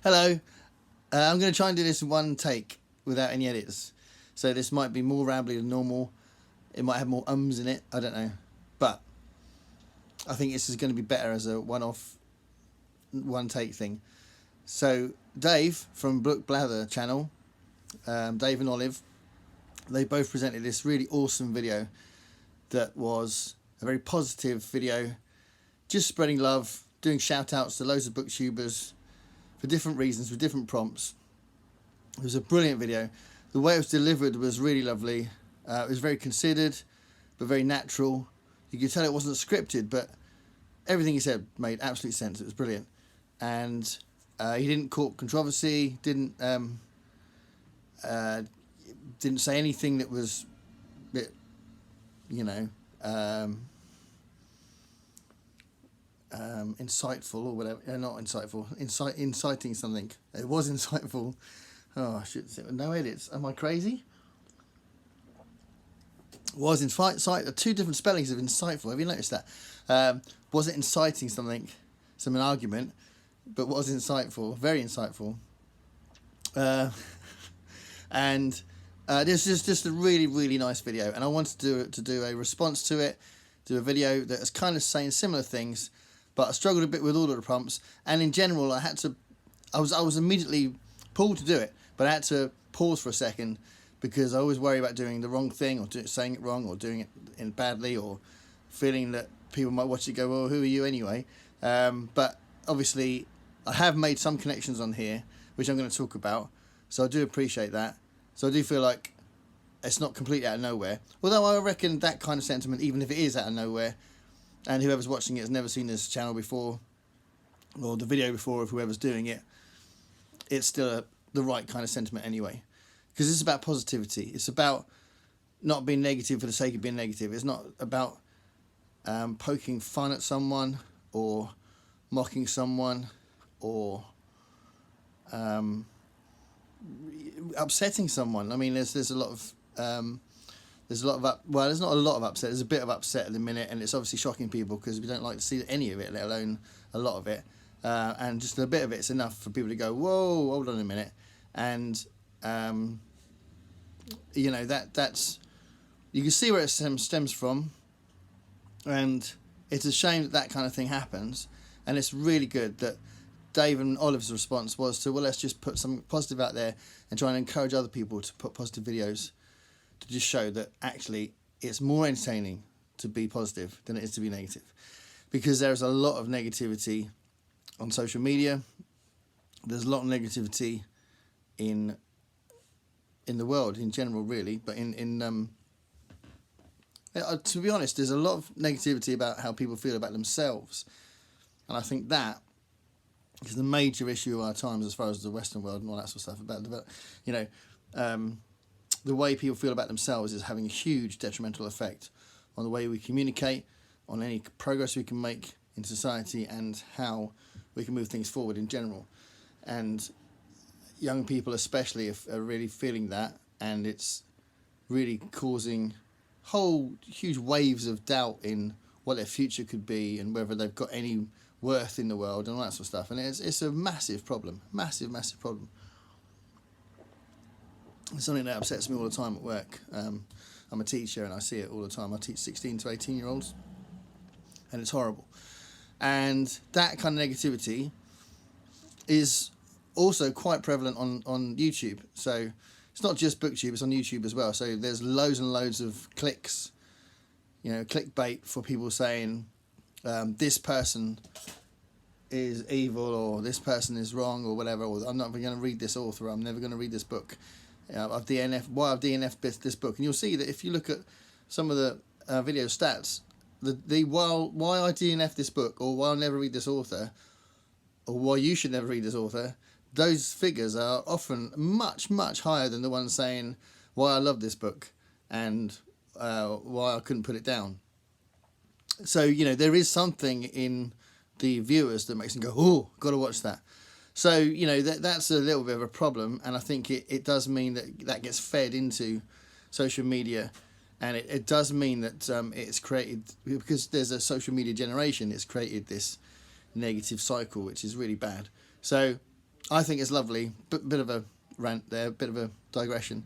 Hello. I'm going to try and do this in one take without any edits. So this might be more rambly than normal. It might have more ums in it. I don't know. But I think this is going to be better as a one-off, one-take thing. So Dave from Book Blather channel, Dave and Olive, they both presented this really awesome video that was a very positive video, just spreading love, doing shout-outs to loads of booktubers for different reasons, with different prompts. It was a brilliant video. The way it was delivered was really lovely. It was very considered, but very natural. You could tell it wasn't scripted, but everything he said made absolute sense. It was brilliant. And he didn't court controversy, didn't say anything that was a bit, insightful or whatever. Not insightful, inciting something. It was insightful. Oh, I should say no edits. Am I crazy? Was insight. Two different spellings of insightful. Have you noticed that? Was it inciting something, an argument, but was insightful, very insightful. And this is just a really, really nice video, and I wanted to do a response to it, do a video that is kind of saying similar things, but I struggled a bit with all of the prompts, and in general I was immediately pulled to do it, but I had to pause for a second because I always worry about doing the wrong thing, or saying it wrong, or doing it badly, or feeling that people might watch it and go, well, who are you anyway? But obviously I have made some connections on here which I'm going to talk about, so I do appreciate that. So I do feel like it's not completely out of nowhere, although I reckon that kind of sentiment, even if it is out of nowhere and whoever's watching it has never seen this channel before or the video before of whoever's doing it, it's still the right kind of sentiment anyway, because it's about positivity. It's about not being negative for the sake of being negative. It's not about poking fun at someone or mocking someone or upsetting someone. I mean, there's a lot of there's not a lot of upset. There's a bit of upset at the minute, and it's obviously shocking people because we don't like to see any of it, let alone a lot of it. And just a bit of it's enough for people to go, whoa, hold on a minute. And that's you can see where it stems from, and it's a shame that kind of thing happens. And it's really good that Dave and Olive's response was to, well, let's just put something positive out there and try and encourage other people to put positive videos, to just show that actually it's more entertaining to be positive than it is to be negative, because there's a lot of negativity on social media. There's a lot of negativity in the world in general, really, but to be honest, there's a lot of negativity about how people feel about themselves, and I think that is the major issue of our times as far as the Western world and all that sort of stuff. The way people feel about themselves is having a huge detrimental effect on the way we communicate, on any progress we can make in society, and how we can move things forward in general. And young people especially are really feeling that, and it's really causing whole huge waves of doubt in what their future could be and whether they've got any worth in the world and all that sort of stuff. And it's a massive problem, massive problem. It's something that upsets me all the time at work. I'm a teacher and I see it all the time. I teach 16 to 18 year olds, and it's horrible. And that kind of negativity is also quite prevalent on YouTube. So it's not just Booktube, it's on YouTube as well. So there's loads and loads of clicks, clickbait for people saying this person is evil, or this person is wrong, or whatever, or I'm not going to read this author, I'm never going to read this book. I've DNF'd this book. And you'll see that if you look at some of the video stats, why I DNF this book, or why I'll never read this author, or why you should never read this author, those figures are often much, much higher than the ones saying why I love this book and why I couldn't put it down. So, there is something in the viewers that makes them go, oh, got to watch that. So, that's a little bit of a problem, and I think it does mean that gets fed into social media, and it does mean that it's created, because there's a social media generation, it's created this negative cycle, which is really bad. So I think it's lovely. Bit of a rant there, bit of a digression.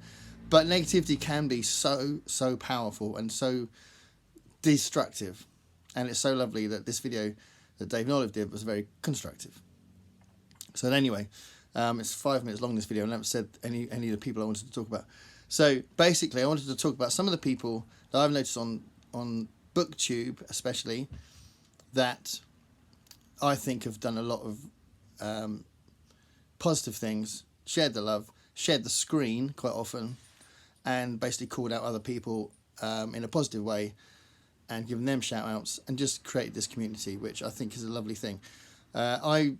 But negativity can be so powerful and so destructive. And it's so lovely that this video that Dave and Olive did was very constructive. So anyway, it's 5 minutes long, this video, and I haven't said any of the people I wanted to talk about. So basically, I wanted to talk about some of the people that I've noticed on Booktube, especially, that I think have done a lot of positive things, shared the love, shared the screen quite often, and basically called out other people in a positive way and given them shout outs and just created this community, which I think is a lovely thing. I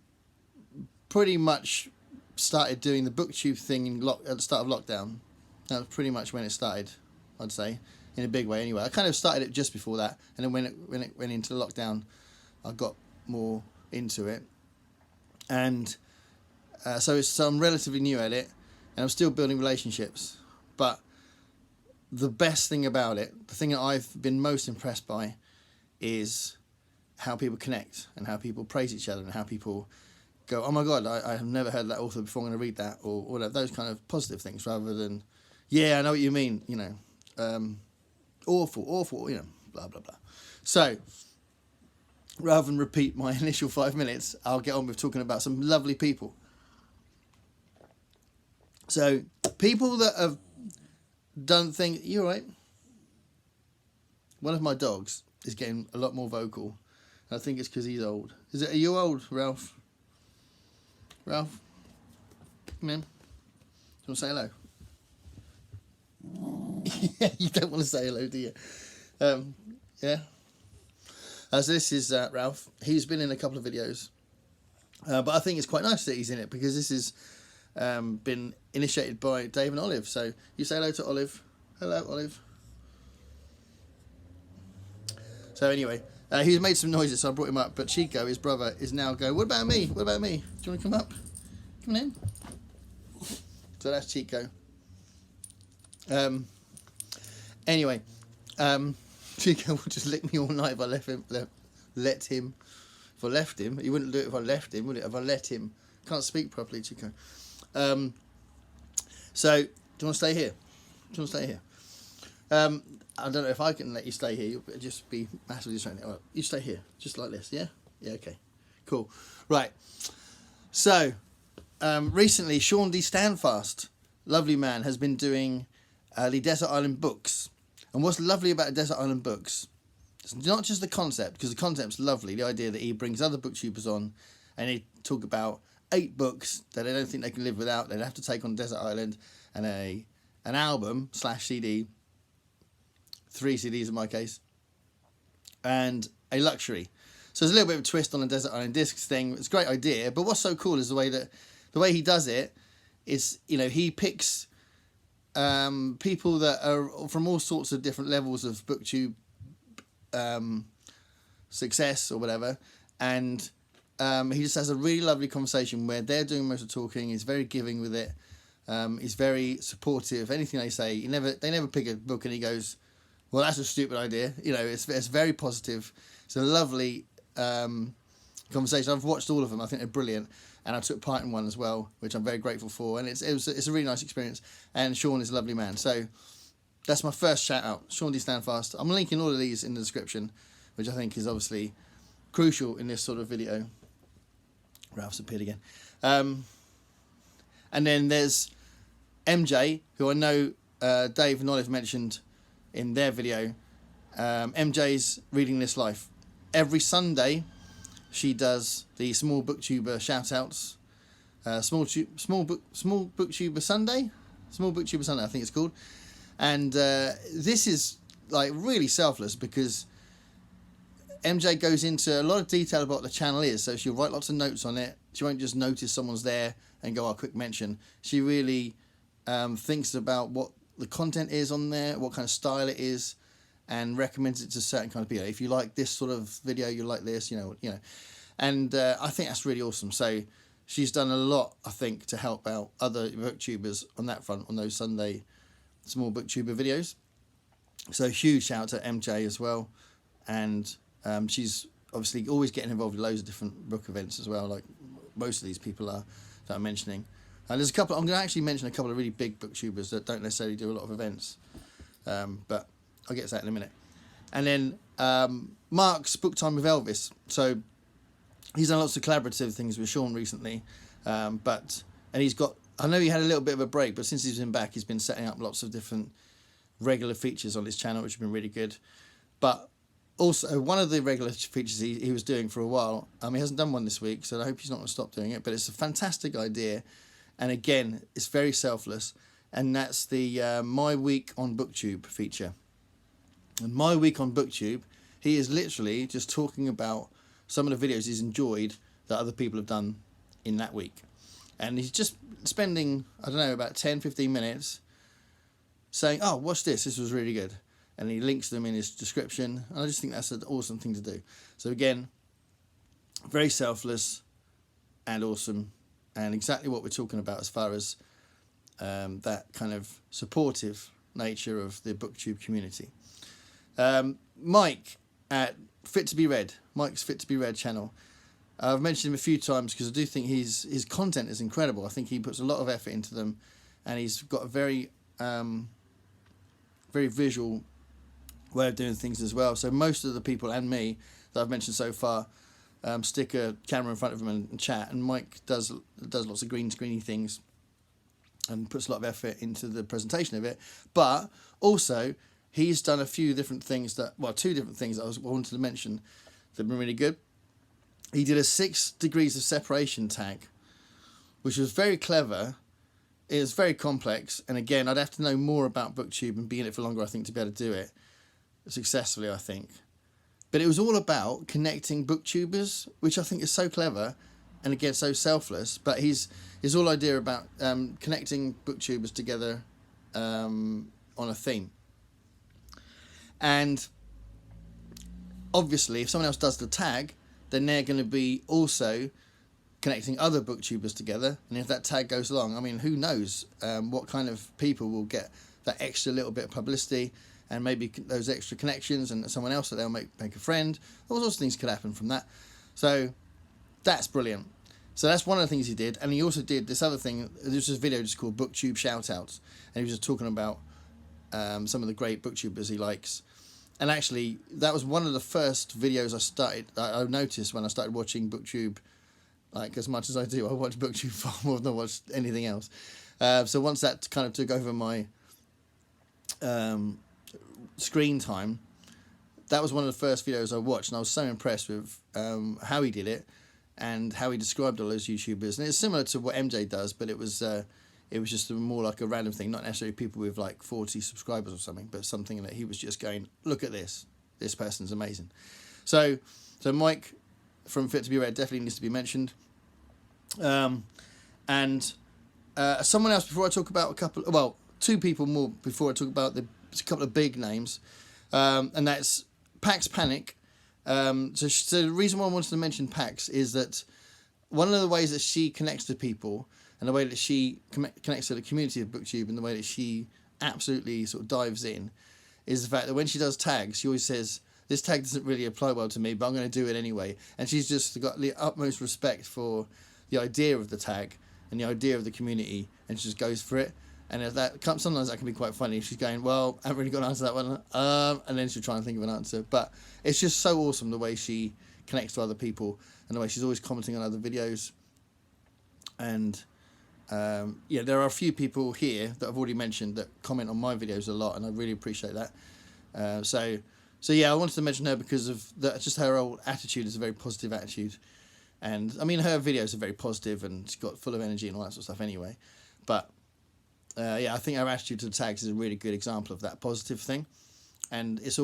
pretty much started doing the Booktube thing at the start of lockdown. That was pretty much when it started, I'd say, in a big way anyway. I kind of started it just before that, and then when it went into lockdown, I got more into it. And so I'm relatively new at it, and I'm still building relationships. But the best thing about it, the thing that I've been most impressed by, is how people connect and how people praise each other and how people go, oh my God, I have never heard that author before, I'm going to read that, or whatever, those kind of positive things, rather than, yeah, I know what you mean, you know, awful, you know, blah, blah, blah. So, rather than repeat my initial 5 minutes, I'll get on with talking about some lovely people. So, people that have done things, you all right? One of my dogs is getting a lot more vocal. I think it's because he's old. Are you old, Ralph? Ralph? Come in. Do you want to say hello? Yeah, you don't want to say hello, do you? Yeah. So this is Ralph. He's been in a couple of videos. But I think it's quite nice that he's in it, because this has been initiated by Dave and Olive. So you say hello to Olive. Hello, Olive. So anyway, he's made some noises, so I brought him up. But Chico, his brother, is now going, what about me? What about me? Do you want to come up? Come on in. So that's Chico. Anyway, Chico will just lick me all night if I let him. If I left him, he wouldn't do it if I left him, would it? If I let him. Can't speak properly, Chico. So, do you want to stay here? Do you want to stay here? I don't know if I can let you stay here. You'll just be massively distracted. Right, you stay here, just like this, yeah? Yeah, okay. Cool. Right. So, recently, Sean D. Standfast, lovely man, has been doing the Desert Island books. And what's lovely about Desert Island books, it's not just the concept, because the concept's lovely, the idea that he brings other booktubers on and they talk about 8 books that they don't think they can live without. They'd have to take on Desert Island, and an album / CD, 3 CDs in my case, and a luxury. So there's a little bit of a twist on the Desert Island Discs thing. It's a great idea, but what's so cool is the way he does it is, you know, he picks people that are from all sorts of different levels of Booktube success or whatever, and he just has a really lovely conversation where they're doing most of the talking. He's very giving with it. He's very supportive. Anything they say, they never pick a book and he goes, well, that's a stupid idea. You know, it's very positive. It's a lovely conversation. I've watched all of them. I think they're brilliant. And I took part in one as well, which I'm very grateful for. And it's a really nice experience. And Sean is a lovely man. So that's my first shout out, Sean D. Standfast. I'm linking all of these in the description, which I think is obviously crucial in this sort of video. Ralph's appeared again. And then there's MJ, who I know Dave and Olive mentioned in their video. MJ's Reading This Life. Every Sunday, she does the Small Booktuber Shoutouts. Small Booktuber Sunday? Small Booktuber Sunday, I think it's called. And this is like really selfless, because MJ goes into a lot of detail about what the channel is, so she'll write lots of notes on it. She won't just notice someone's there and go, oh, quick mention. She really thinks about what the content is on there, what kind of style it is, and recommends it to certain kind of people. If you like this sort of video, you like this, you know. And I think that's really awesome. So she's done a lot, I think, to help out other booktubers on that front, on those Sunday Small Booktuber videos. So huge shout out to MJ as well. And she's obviously always getting involved with loads of different book events as well, like most of these people are that I'm mentioning. There's a couple. I'm going to actually mention a couple of really big booktubers that don't necessarily do a lot of events, but I'll get to that in a minute. And then Mark's Book Time with Elvis. So he's done lots of collaborative things with Sean recently, and he's got. I know he had a little bit of a break, but since he's been back, he's been setting up lots of different regular features on his channel, which have been really good. But also, one of the regular features he was doing for a while, he hasn't done one this week, so I hope he's not going to stop doing it, but it's a fantastic idea. And again, it's very selfless, and that's the My Week on Booktube feature. And My Week on Booktube, he is literally just talking about some of the videos he's enjoyed that other people have done in that week. And he's just spending, I don't know, about 10, 15 minutes saying, oh, watch this was really good. And he links them in his description. And I just think that's an awesome thing to do. So again, very selfless and awesome, and exactly what we're talking about as far as that kind of supportive nature of the Booktube community. Mike at Fit to Be Read, Mike's Fit to Be Read channel. I've mentioned him a few times because I do think his content is incredible. I think he puts a lot of effort into them, and he's got a very very visual way of doing things as well. So most of the people and me that I've mentioned so far stick a camera in front of them and chat, and Mike does lots of green screeny things and puts a lot of effort into the presentation of it. But also he's done a few different things two different things that I wanted to mention that have been really good. He did a 6 degrees of separation tag, which was very clever. It was very complex, and again, I'd have to know more about Booktube and be in it for longer, I think, to be able to do it successfully, I think. But it was all about connecting booktubers, which I think is so clever, and again, so selfless. But his whole idea about connecting booktubers together on a theme. And obviously, if someone else does the tag, then they're going to be also connecting other booktubers together. And if that tag goes along, I mean, who knows what kind of people will get that extra little bit of publicity, and maybe those extra connections, and someone else that they'll make a friend. All sorts of things could happen from that. So that's brilliant. So that's one of the things he did. And he also did this other thing. There's this video just called Booktube Shoutouts, and he was just talking about some of the great booktubers he likes. And actually, that was one of the first videos I noticed when I started watching Booktube. Like, as much as I do, I watch Booktube far more than I watch anything else. So once that kind of took over my screen time, that was one of the first videos I watched, and I was so impressed with how he did it and how he described all those YouTubers. And it's similar to what MJ does, but it was just more like a random thing, not necessarily people with like 40 subscribers or something, but something that he was just going, look at this person's amazing. So Mike from Fit to Be Read definitely needs to be mentioned. And someone else before I talk about two people more before I talk about a couple of big names, and that's Pax Panic. So the reason why I wanted to mention Pax is that one of the ways that she connects to people, and the way that she connects to the community of Booktube, and the way that she absolutely sort of dives in, is the fact that when she does tags, she always says, this tag doesn't really apply well to me, but I'm going to do it anyway. And she's just got the utmost respect for the idea of the tag and the idea of the community, and she just goes for it. And if sometimes that can be quite funny. She's going, well, I haven't really got an answer to that one. And then she'll try and think of an answer. But it's just so awesome the way she connects to other people, and the way she's always commenting on other videos. And there are a few people here that I've already mentioned that comment on my videos a lot, and I really appreciate that. So yeah, I wanted to mention her because of just her whole attitude is a very positive attitude. And I mean, her videos are very positive, and she's got full of energy and all that sort of stuff anyway. But I think her attitude to the tags is a really good example of that positive thing. And it's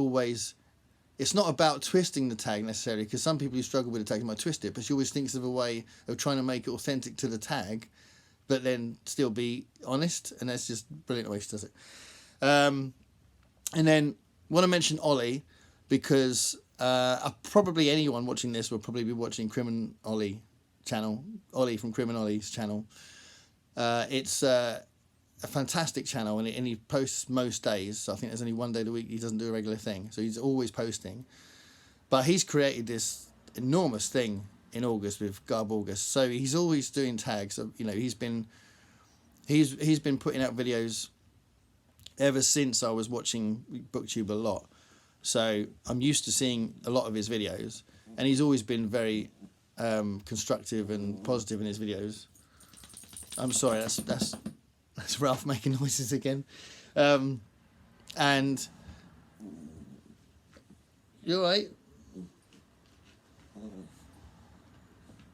not about twisting the tag necessarily, because some people who struggle with the tag might twist it, but she always thinks of a way of trying to make it authentic to the tag, but then still be honest, and that's just brilliant the way she does it. And then want to mention Ollie, because probably anyone watching this will probably be watching Ollie from Crim and Ollie's channel. It's a fantastic channel, and he posts most days. So I think there's only one day a week he doesn't do a regular thing, so he's always posting. But he's created this enormous thing in August with Garb August. So he's always doing tags. You know, he's been putting out videos ever since I was watching Booktube a lot. So I'm used to seeing a lot of his videos, and he's always been very constructive and positive in his videos. I'm sorry, that's Ralph making noises again. And you all right?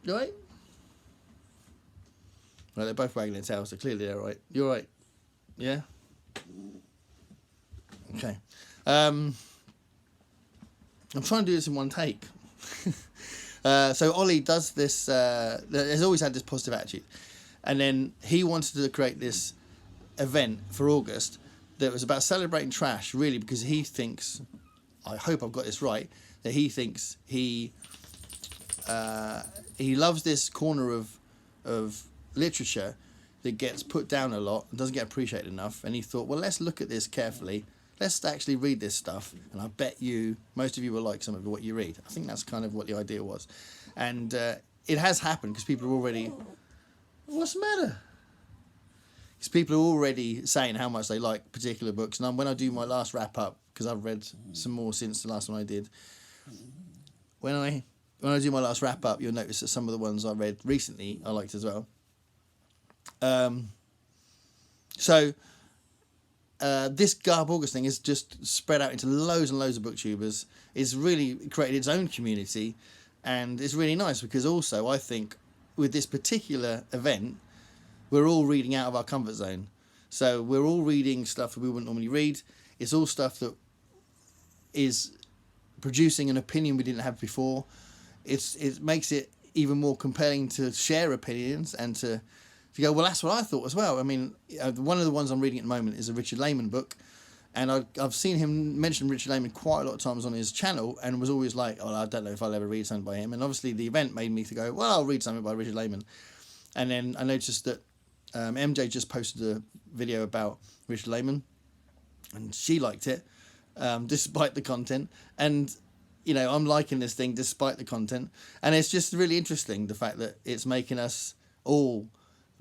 You all right? Well, they're both wagging their tails, so clearly they're all right. You all right? Yeah? Okay. I'm trying to do this in one take. So Ollie does this, has always had this positive attitude. And then he wanted to create this event for August that was about celebrating trash, really, because he thinks, I hope I've got this right, that he thinks he loves this corner of literature that gets put down a lot and doesn't get appreciated enough. And he thought, well, let's look at this carefully. Let's actually read this stuff, and I bet most of you will like some of what you read. I think that's kind of what the idea was. And it has happened because people are already... What's the matter? Because people are already saying how much they like particular books. And when I do my last wrap-up, because I've read some more since the last one I did, when I do my last wrap-up, you'll notice that some of the ones I read recently I liked as well. This Garb August thing is just spread out into loads and loads of booktubers. It's really created its own community, and it's really nice because also I think with this particular event, we're all reading out of our comfort zone. So we're all reading stuff that we wouldn't normally read. It's all stuff that is producing an opinion we didn't have before. It makes it even more compelling to share opinions and to go, well, that's what I thought as well. I mean, one of the ones I'm reading at the moment is a Richard Lehman book, and I've seen him mention Richard Lehman quite a lot of times on his channel, and was always like, oh, I don't know if I'll ever read something by him. And obviously the event made me to go, well, I'll read something by Richard Lehman. And then I noticed that MJ just posted a video about Richard Lehman, and she liked it, despite the content. And, you know, I'm liking this thing despite the content. And it's just really interesting, the fact that it's making us all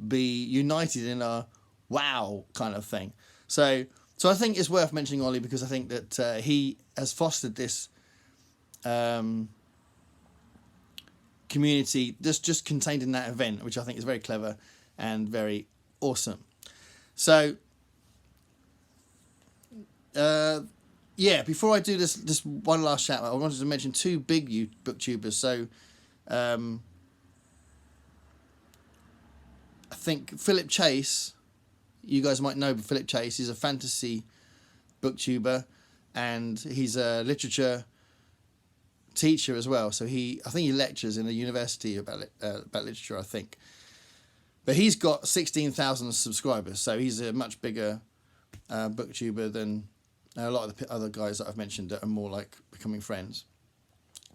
be united in a wow kind of thing. So I think it's worth mentioning Ollie, because I think that he has fostered this community just contained in that event, which I think is very clever and very awesome. So before I do this one last shout out, I wanted to mention two big booktubers. So I think Philip Chase, you guys might know, but Philip Chase is a fantasy booktuber, and he's a literature teacher as well. So I think he lectures in a university about literature, I think. But he's got 16,000 subscribers, so he's a much bigger booktuber than a lot of the other guys that I've mentioned that are more like becoming friends.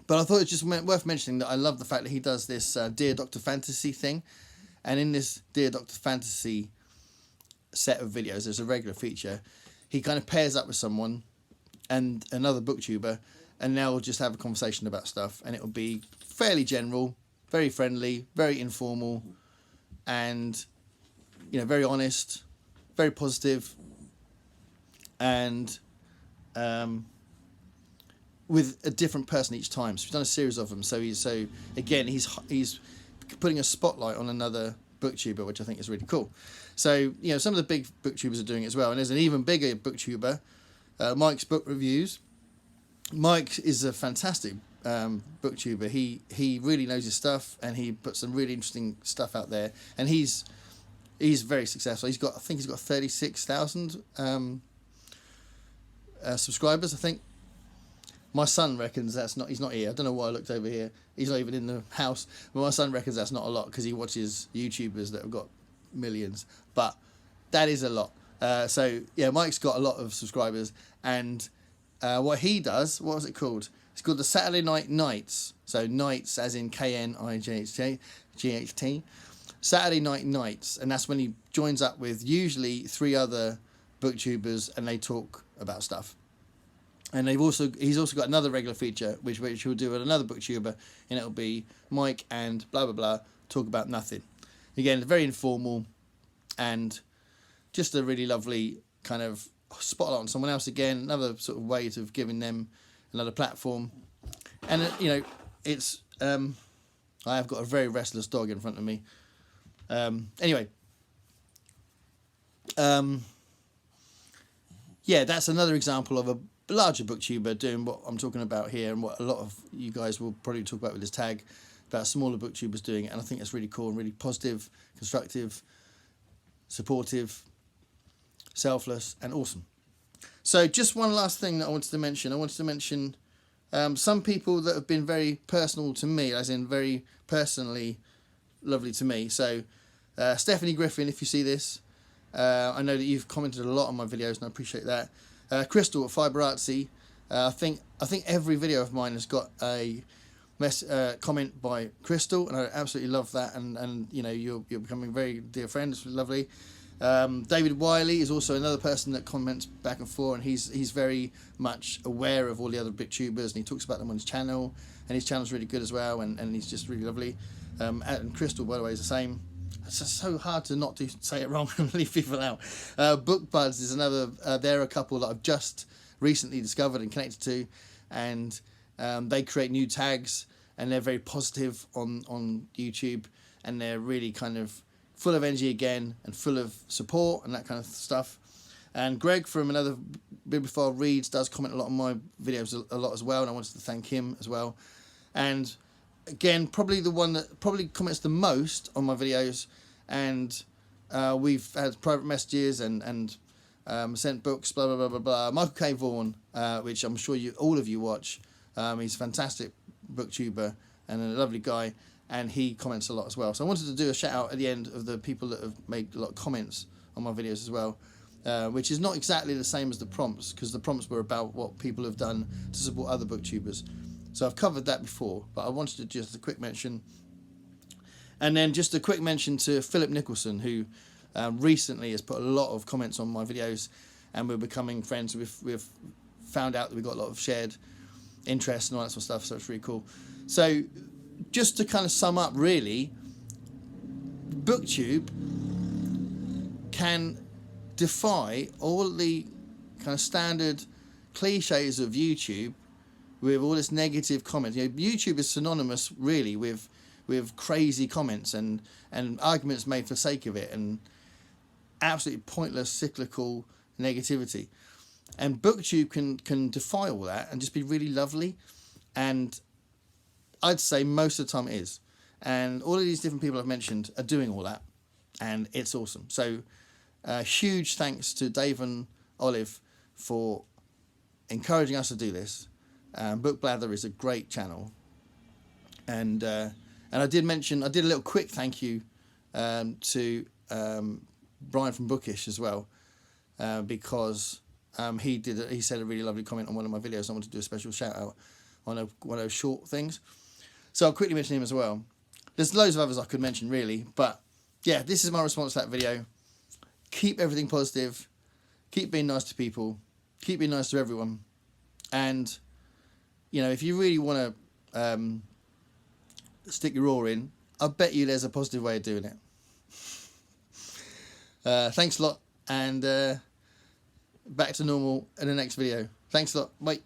But I thought it's just worth mentioning that I love the fact that he does this Dear Dr. Fantasy thing. And in this Dear Dr. Fantasy set of videos, there's a regular feature. He kind of pairs up with someone and another booktuber, and they'll just have a conversation about stuff. And it'll be fairly general, very friendly, very informal, and, you know, very honest, very positive, and with a different person each time. So he's done a series of them. So he's putting a spotlight on another booktuber, which I think is really cool. So, you know, some of the big booktubers are doing it as well. And there's an even bigger booktuber, Mike's Book Reviews. Mike is a fantastic booktuber. He really knows his stuff, and he puts some really interesting stuff out there. And he's very successful. I think he's got 36,000 subscribers, I think. My son reckons he's not here. I don't know why I looked over here. He's not even in the house. But my son reckons that's not a lot, because he watches YouTubers that have got millions. But that is a lot. So, yeah, Mike's got a lot of subscribers. And what he does, what was it called? It's called the Saturday Night Nights. So Nights as in KNIGHT. Saturday Night Nights. And that's when he joins up with usually 3 other booktubers, and they talk about stuff. And he's also got another regular feature which he'll do with another booktuber, and it'll be Mike and blah blah blah talk about nothing. Again, very informal, and just a really lovely kind of spotlight on someone else. Again, another sort of way of giving them another platform. And you know, it's I have got a very restless dog in front of me. Anyway, yeah, that's another example of a larger booktuber doing what I'm talking about here, and what a lot of you guys will probably talk about with this tag, about smaller booktubers doing it. And I think it's really cool and really positive, constructive, supportive, selfless, and awesome. So just one last thing that I wanted to mention. Some people that have been very personal to me, as in very personally lovely to me. So Stephanie Griffin, if you see this, I know that you've commented a lot on my videos, and I appreciate that. Crystal at Fiber Artsy, I think every video of mine has got a comment by Crystal, and I absolutely love that. And you know, you're becoming very dear friends. Lovely. David Wiley is also another person that comments back and forth, and he's very much aware of all the other booktubers, and he talks about them on his channel, and his channel's really good as well, and he's just really lovely. And Crystal, by the way, is the same. It's just so hard to not say it wrong and leave people out. Book Buds is another. They're a couple that I've just recently discovered and connected to, and they create new tags, and they're very positive on YouTube, and they're really kind of full of energy again, and full of support and that kind of stuff. And Greg from another Bibliophile Reads does comment a lot on my videos a lot as well, and I wanted to thank him as well. And again, probably the one that probably comments the most on my videos, and we've had private messages and sent books, blah blah blah blah blah. Michael K. Vaughan, which I'm sure all of you watch. He's a fantastic booktuber and a lovely guy, and he comments a lot as well. So I wanted to do a shout out at the end of the people that have made a lot of comments on my videos as well, which is not exactly the same as the prompts, because the prompts were about what people have done to support other booktubers. So I've covered that before, but I wanted to just a quick mention. And then just a quick mention to Philip Nicholson, who recently has put a lot of comments on my videos, and we're becoming friends. We've found out that we've got a lot of shared interests and all that sort of stuff, so it's really cool. So just to kind of sum up, really, Booktube can defy all the kind of standard cliches of YouTube with all this negative comments. You know, YouTube is synonymous, really, with crazy comments and arguments made for the sake of it, and absolutely pointless cyclical negativity. And Booktube can defy all that and just be really lovely, and I'd say most of the time it is. And all of these different people I've mentioned are doing all that, and it's awesome. So huge thanks to Dave and Olive for encouraging us to do this. Book Blather is a great channel, and I did a little quick thank you to Brian from Bookish as well, because he said a really lovely comment on one of my videos. I want to do a special shout out on one of those short things, so I'll quickly mention him as well. There's loads of others I could mention, really, but yeah, this is my response to that video. Keep everything positive, keep being nice to people, keep being nice to everyone, and you know, if you really want to stick your oar in, I bet you there's a positive way of doing it. Thanks a lot, and back to normal in the next video. Thanks a lot. Bye.